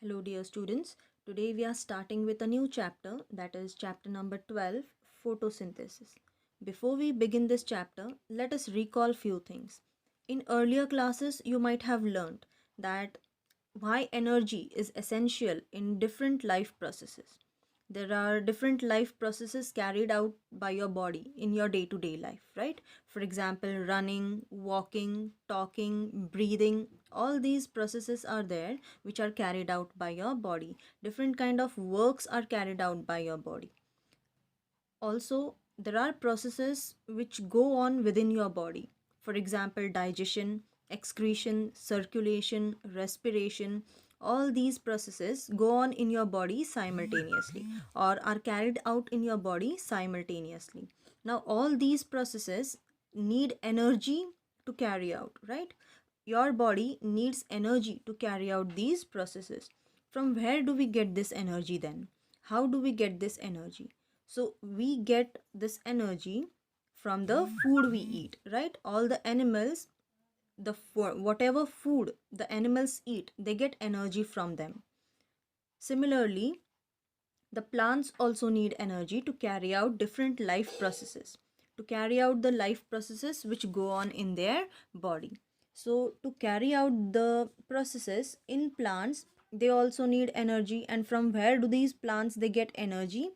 Hello, dear students. Today we are starting with a new chapter, that is chapter number 12, photosynthesis. Before we begin this chapter, let us recall few things. In earlier classes, you might have learned that why energy is essential in different life processes. There are different life processes carried out by your body in your day to day life, right? For example, running, walking, talking, breathing, all these processes are there which are carried out by your body. Different kind of works are carried out by your body. Also, there are processes which go on within your body. For example, digestion, excretion, circulation, respiration, all these processes go on in your body simultaneously or are carried out in your body simultaneously. Now, all these processes need energy to carry out, right? Your body needs energy to carry out these processes. From where do we get this energy then? How do we get this energy? So we get this energy from the food we eat, right? All the animals, whatever food the animals eat, they get energy from them. Similarly, the plants also need energy to carry out different life processes, to carry out the life processes which go on in their body. So, to carry out the processes in plants, they also need energy. And from where do these plants they get energy?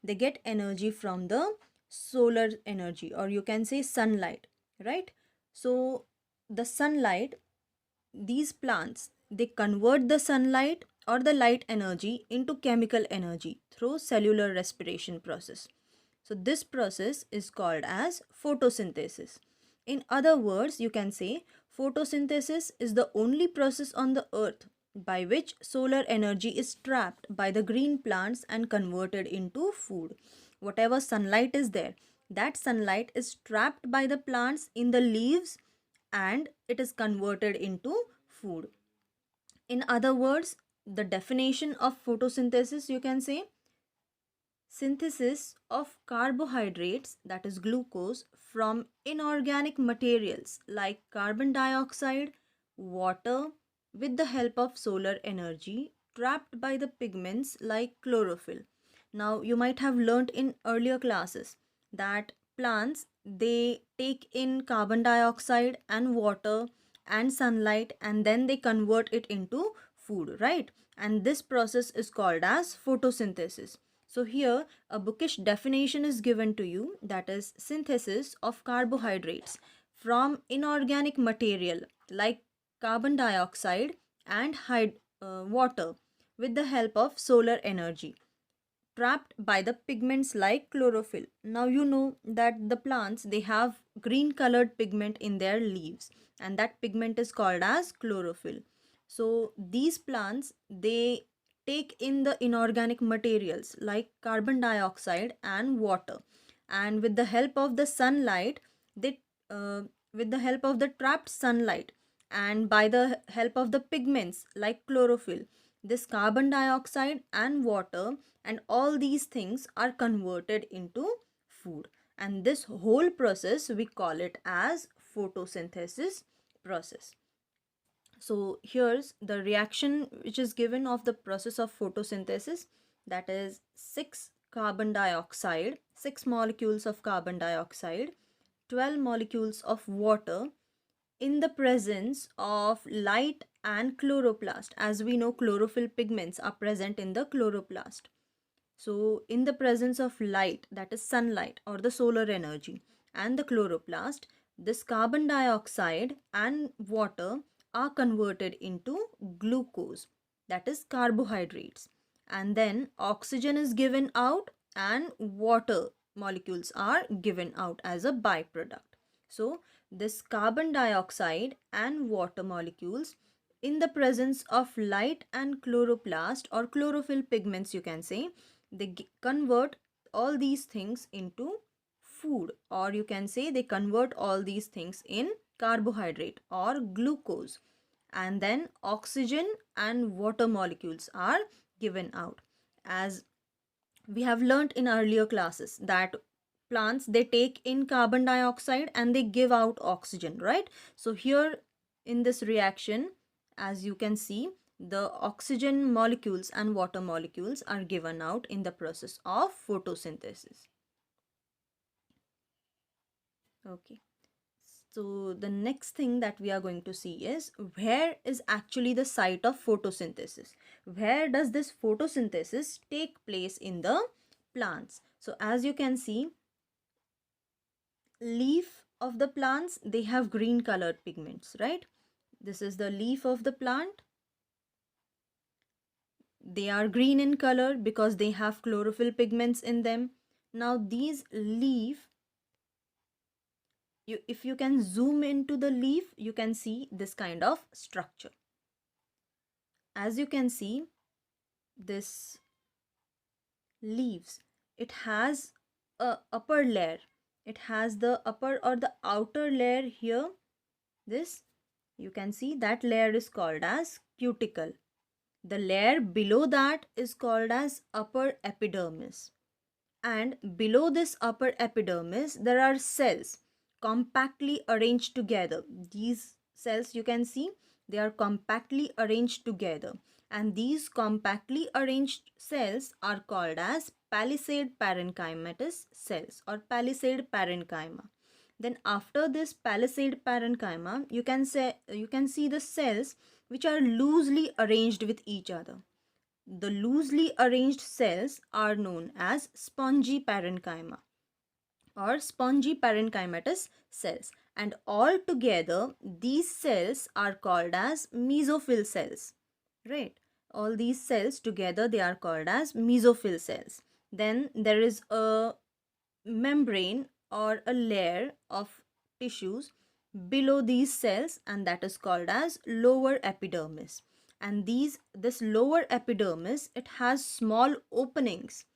They get energy from the solar energy, or you can say sunlight, right? So, the sunlight, these plants they convert the sunlight or the light energy into chemical energy through cellular respiration process. So this process is called as photosynthesis. In other words, you can say photosynthesis is the only process on the earth by which solar energy is trapped by the green plants and converted into food. Whatever sunlight is there, that sunlight is trapped by the plants in the leaves and it is converted into food. In other words, the definition of photosynthesis, you can say synthesis of carbohydrates, that is glucose, from inorganic materials like carbon dioxide, water, with the help of solar energy trapped by the pigments like chlorophyll. Now, you might have learnt in earlier classes that plants they take in carbon dioxide and water and sunlight and then they convert it into food, right? And this process is called as photosynthesis. So here a bookish definition is given to you, that is synthesis of carbohydrates from inorganic material like carbon dioxide and water with the help of solar energy trapped by the pigments like chlorophyll. Now you know that the plants they have green colored pigment in their leaves and that pigment is called as chlorophyll. So these plants they take in the inorganic materials like carbon dioxide and water, and with the help of the sunlight they uh, with the help of the trapped sunlight and by the help of the pigments like chlorophyll, this carbon dioxide and water and all these things are converted into food, and this whole process we call it as photosynthesis process. So here's the reaction which is given of the process of photosynthesis, that is 6 carbon dioxide, 6 molecules of carbon dioxide, 12 molecules of water in the presence of light and chloroplast. As we know, chlorophyll pigments are present in the chloroplast. So, in the presence of light, that is sunlight or the solar energy, and the chloroplast, this carbon dioxide and water are converted into glucose, that is carbohydrates. And then oxygen is given out and water molecules are given out as a byproduct. So, this carbon dioxide and water molecules in the presence of light and chloroplast or chlorophyll pigments, you can say, they convert all these things into food, or you can say they convert all these things in carbohydrate or glucose, and then oxygen and water molecules are given out. As we have learnt in earlier classes that plants they take in carbon dioxide and they give out oxygen, right? So here in this reaction, as you can see, the oxygen molecules and water molecules are given out in the process of photosynthesis. Okay. So the next thing that we are going to see is where is actually the site of photosynthesis? Where does this photosynthesis take place in the plants? So as you can see, leaf of the plants, they have green colored pigments, right? This is the leaf of the plant. They are green in color because they have chlorophyll pigments in them. Now these leaf, if you can zoom into the leaf, you can see this kind of structure. As you can see, this leaves, it has a upper layer. It has the upper or the outer layer here. This, you can see that layer is called as cuticle. The layer below that is called as upper epidermis. And below this upper epidermis, there are cells compactly arranged together. These cells, you can see, they are compactly arranged together. And these compactly arranged cells are called as palisade parenchymatous cells or palisade parenchyma. Then after this palisade parenchyma, you can see the cells which are loosely arranged with each other. The loosely arranged cells are known as spongy parenchyma or spongy parenchymatous cells, and all together these cells are called as mesophyll cells, right? All these cells together, they are called as mesophyll cells. Then there is a membrane or a layer of tissues below these cells, and that is called as lower epidermis. And this lower epidermis, it has small openings.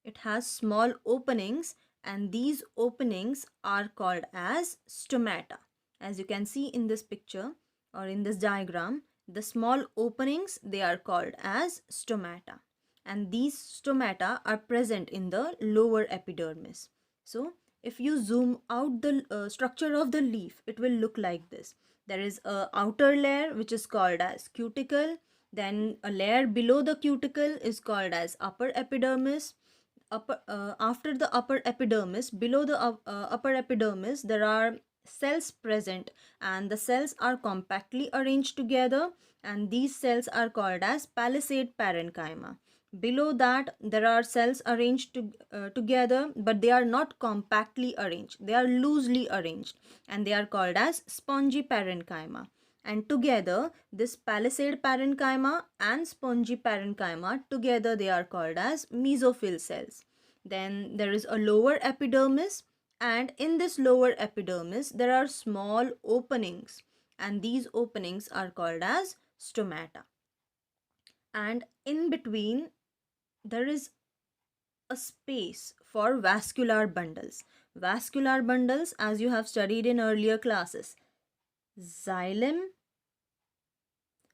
It has small openings, and these openings are called as stomata. As you can see in this picture or in this diagram, the small openings, they are called as stomata, and these stomata are present in the lower epidermis. So if you zoom out the structure of the leaf, it will look like this. There is a outer layer which is called as cuticle, then a layer below the cuticle is called as upper epidermis. After the upper epidermis, below the upper epidermis, there are cells present, and the cells are compactly arranged together, and these cells are called as palisade parenchyma. Below that, there are cells arranged together, but they are not compactly arranged. They are loosely arranged, and they are called as spongy parenchyma. And together, this palisade parenchyma and spongy parenchyma, together they are called as mesophyll cells. Then there is a lower epidermis, and in this lower epidermis, there are small openings, and these openings are called as stomata. And in between, there is a space for vascular bundles. Vascular bundles, as you have studied in earlier classes, xylem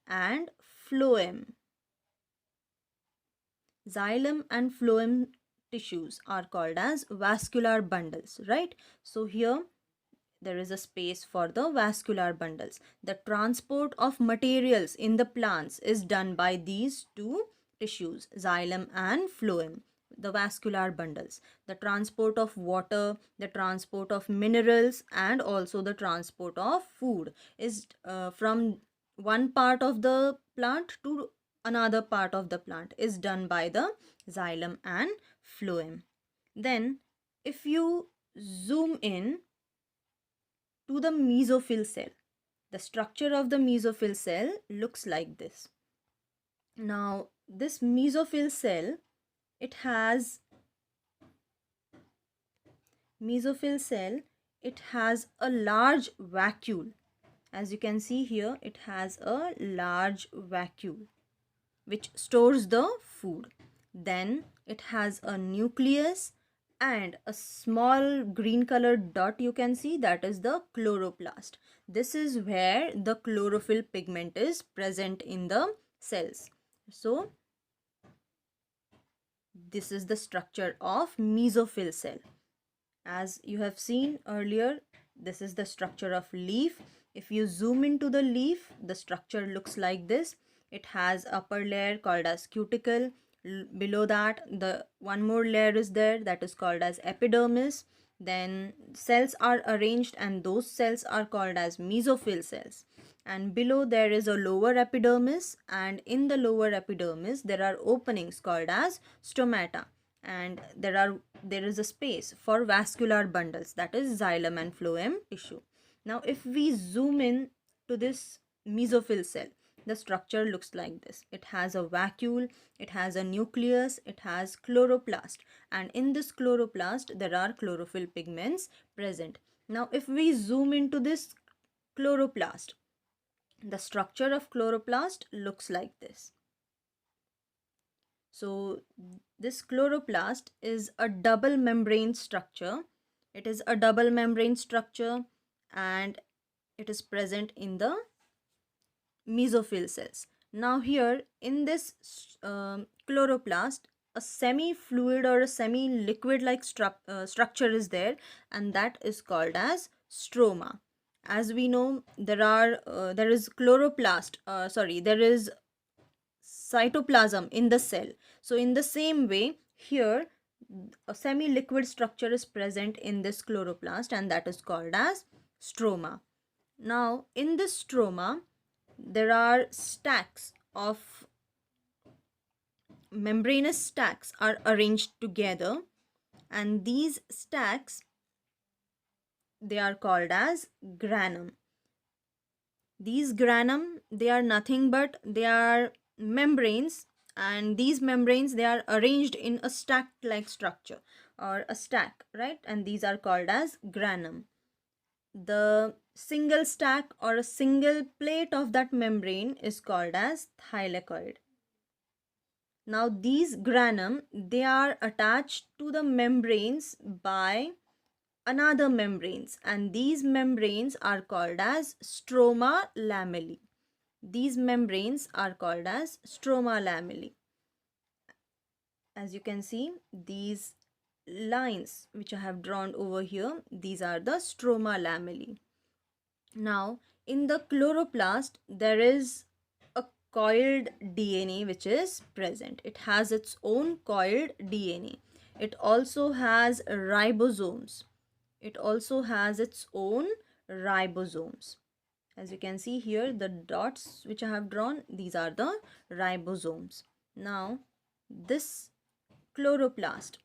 and phloem. Xylem and phloem tissues are called as vascular bundles, right? So here there is a space for the vascular bundles. The transport of materials in the plants is done by these two tissues, xylem and phloem, the vascular bundles. The transport of water, the transport of minerals, and also the transport of food is from one part of the plant to another part of the plant is done by the xylem and phloem. Then if you zoom in to the mesophyll cell, the structure of the mesophyll cell looks like this. Now this mesophyll cell, it has mesophyll cell, it has a large vacuole. As you can see here, it has a large vacuole which stores the food. Then it has a nucleus and a small green colored dot, you can see, that is the chloroplast. This is where the chlorophyll pigment is present in the cells. So this is the structure of mesophyll cell. As you have seen earlier, this is the structure of leaf. If you zoom into the leaf, the structure looks like this. It has upper layer called as cuticle. Below that, the one more layer is there, that is called as epidermis. Then cells are arranged, and those cells are called as mesophyll cells. And below there is a lower epidermis, and in the lower epidermis there are openings called as stomata, and there is a space for vascular bundles, that is xylem and phloem tissue. Now if we zoom in to this mesophyll cell, the structure looks like this. It has a vacuole, it has a nucleus, it has chloroplast, and in this chloroplast there are chlorophyll pigments present. Now if we zoom into this chloroplast, the structure of chloroplast looks like this. So this chloroplast is a double membrane structure. It is a double membrane structure, and it is present in the mesophyll cells. Now here in this chloroplast, a semi-fluid or a semi-liquid like structure is there, and that is called as stroma. As we know, there is there is cytoplasm in the cell. So in the same way, here a semi-liquid structure is present in this chloroplast, and that is called as stroma. Now in this stroma, there are stacks of membranous stacks are arranged together, and these stacks, they are called as granum. These granum, they are nothing but they are membranes, and these membranes, they are arranged in a stacked like structure or a stack, right? And these are called as granum. The single stack or a single plate of that membrane is called as thylakoid. Now these granum, they are attached to the membranes by another membranes, and these membranes are called as stroma lamellae. These membranes are called as stroma lamellae. As you can see, these lines which I have drawn over here, these are the stroma lamellae. Now in the chloroplast, there is a coiled DNA which is present. It has its own coiled DNA. It also has ribosomes. It also has its own ribosomes. As you can see here, the dots which I have drawn, these are the ribosomes. Now this chloroplast,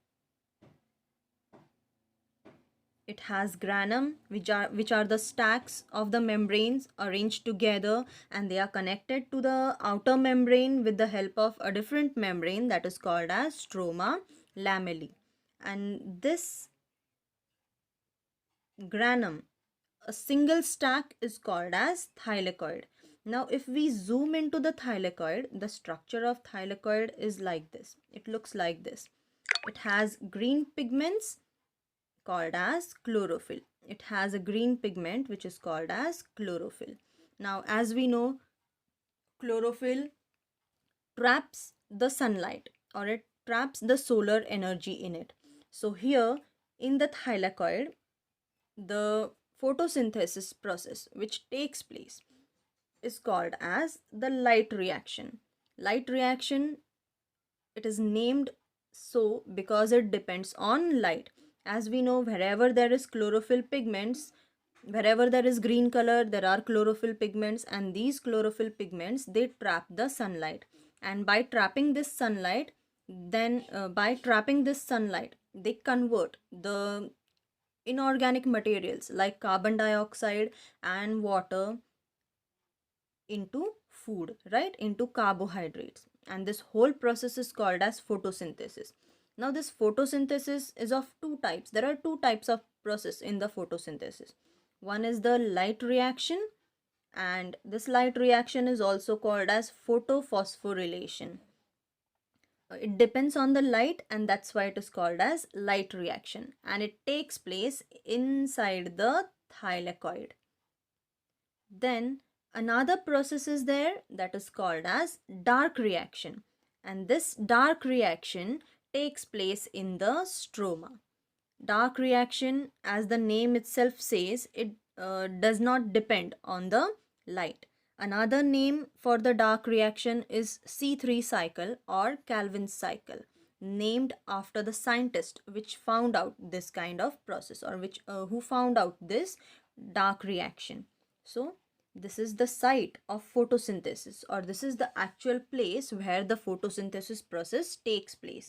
it has granum, which are the stacks of the membranes arranged together, and they are connected to the outer membrane with the help of a different membrane that is called as stroma lamellae. And this granum, a single stack, is called as thylakoid. Now if we zoom into the thylakoid, the structure of thylakoid is like this. It looks like this. It has green pigments called as chlorophyll. It has a green pigment which is called as chlorophyll. Now as we know, chlorophyll traps the sunlight, or it traps the solar energy in it. So here in the thylakoid, the photosynthesis process which takes place is called as the light reaction. Light reaction, it is named so because it depends on light. As we know, wherever there is chlorophyll pigments, wherever there is green color, there are chlorophyll pigments, and these chlorophyll pigments, they trap the sunlight. And by trapping this sunlight, they convert the inorganic materials like carbon dioxide and water into food, right, into carbohydrates. And this whole process is called as photosynthesis. Now this photosynthesis is of two types. There are two types of process in the photosynthesis. One is the light reaction, and this light reaction is also called as photophosphorylation. It depends on the light, and that's why it is called as light reaction, and it takes place inside the thylakoid. Then another process is there that is called as dark reaction, and this dark reaction takes place in the stroma. Dark reaction, as the name itself says, it does not depend on the light. Another name for the dark reaction is C3 cycle or Calvin's cycle, named after the scientist which found out this kind of process, or which who found out this dark reaction. So this is the site of photosynthesis, or this is the actual place where the photosynthesis process takes place.